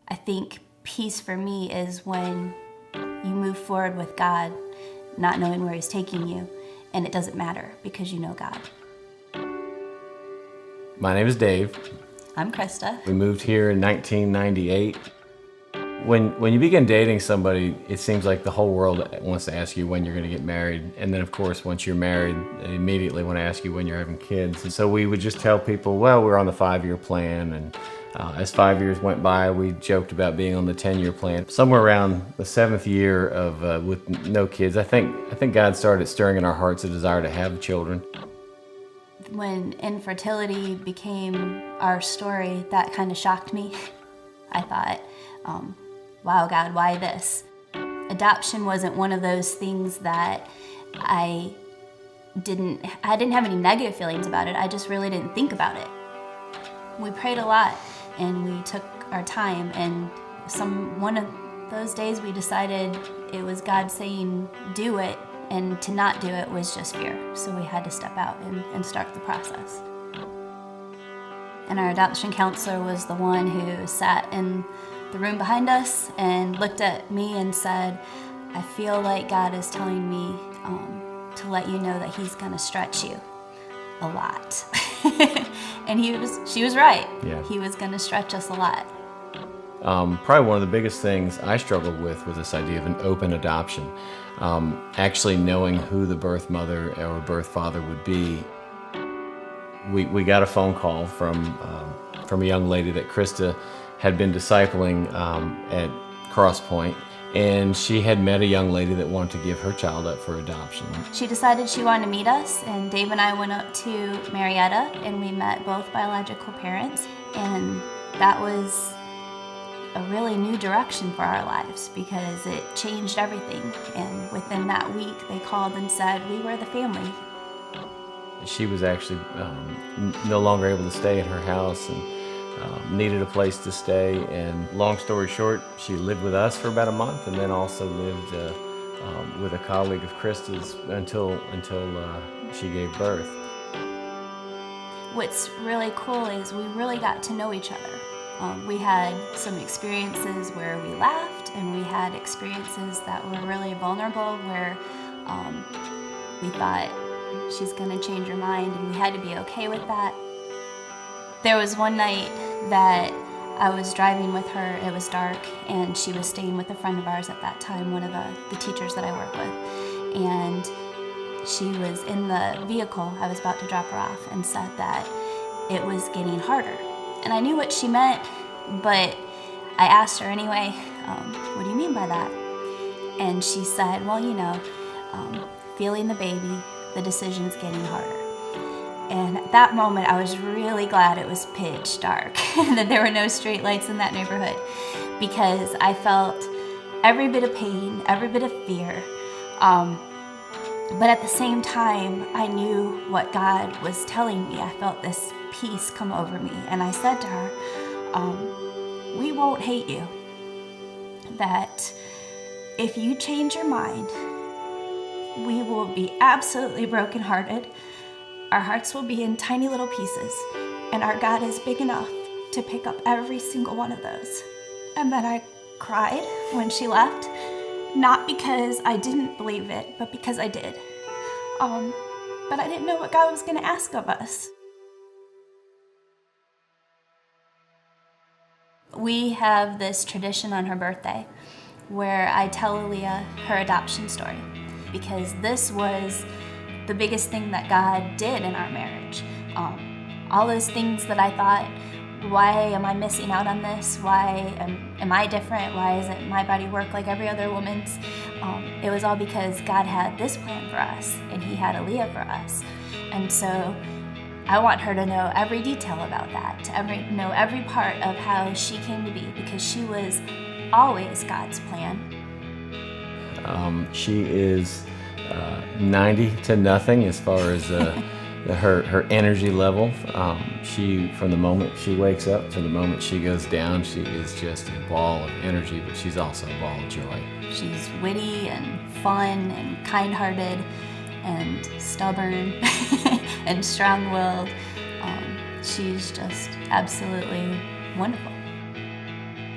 I think peace for me is when you move forward with God, not knowing where He's taking you, and it doesn't matter because you know God. My name is Dave. I'm Krista. We moved here in 1998. When you begin dating somebody, it seems like the whole world wants to ask you when you're going to get married. And then, of course, once you're married, they immediately want to ask you when you're having kids. And so we would just tell people, well, we're on the 5-year plan. And as 5 years went by, we joked about being on the 10-year plan. Somewhere around the 7th year of with no kids, I think God started stirring in our hearts a desire to have children. When infertility became our story, that kind of shocked me. I thought, wow, God, why this? Adoption wasn't one of those things that I didn't have any negative feelings about it. I just really didn't think about it. We prayed a lot and we took our time, and one of those days we decided it was God saying, do it, and to not do it was just fear. So we had to step out and start the process. And our adoption counselor was the one who sat in the room behind us and looked at me and said, I feel like God is telling me to let you know that He's gonna stretch you a lot. And she was right. Yeah. He was gonna stretch us a lot. Probably one of the biggest things I struggled with was this idea of an open adoption. Actually knowing who the birth mother or birth father would be. We got a phone call from a young lady that Krista had been discipling at CrossPointe, and she had met a young lady that wanted to give her child up for adoption. She decided she wanted to meet us, and Dave and I went up to Marietta, and we met both biological parents, and that was a really new direction for our lives because it changed everything. And within that week, they called and said we were the family. She was actually no longer able to stay at her house and needed a place to stay. And long story short, she lived with us for about a month, and then also lived with a colleague of Krista's until she gave birth. What's really cool is we really got to know each other. We had some experiences where we laughed, and we had experiences that were really vulnerable where we thought, she's gonna change her mind, and we had to be okay with that. There was one night that I was driving with her, it was dark, and she was staying with a friend of ours at that time, one of the teachers that I work with. And she was in the vehicle, I was about to drop her off, and said that it was getting harder. And I knew what she meant, but I asked her anyway, what do you mean by that? And she said, well, feeling the baby, the decision's getting harder. And at that moment, I was really glad it was pitch dark and that there were no street lights in that neighborhood, because I felt every bit of pain, every bit of fear. But at the same time, I knew what God was telling me. I felt this peace come over me. And I said to her, we won't hate you. That if you change your mind, we will be absolutely brokenhearted. Our hearts will be in tiny little pieces, and our God is big enough to pick up every single one of those. And then I cried when she left, not because I didn't believe it, but because I did. But I didn't know what God was going to ask of us. We have this tradition on her birthday where I tell Aaliyah her adoption story, because this was the biggest thing that God did in our marriage. All those things that I thought, why am I missing out on this? Why am I different? Why isn't my body work like every other woman's? It was all because God had this plan for us, and He had Aaliyah for us. And so I want her to know every detail about that, to know every part of how she came to be, because she was always God's plan. She is 90 to nothing as far as her energy level. She, from the moment she wakes up to the moment she goes down, she is just a ball of energy, but she's also a ball of joy. She's witty and fun and kind-hearted and stubborn and strong-willed. She's just absolutely wonderful.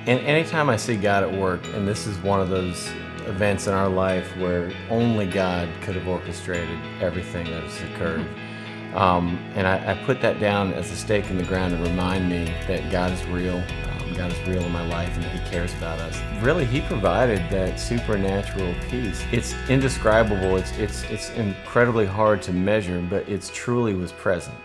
And anytime I see God at work, and this is one of those events in our life where only God could have orchestrated everything that has occurred. And I put that down as a stake in the ground to remind me that God is real. God is real in my life and that He cares about us. Really, He provided that supernatural peace. It's indescribable. It's incredibly hard to measure, but it truly was present.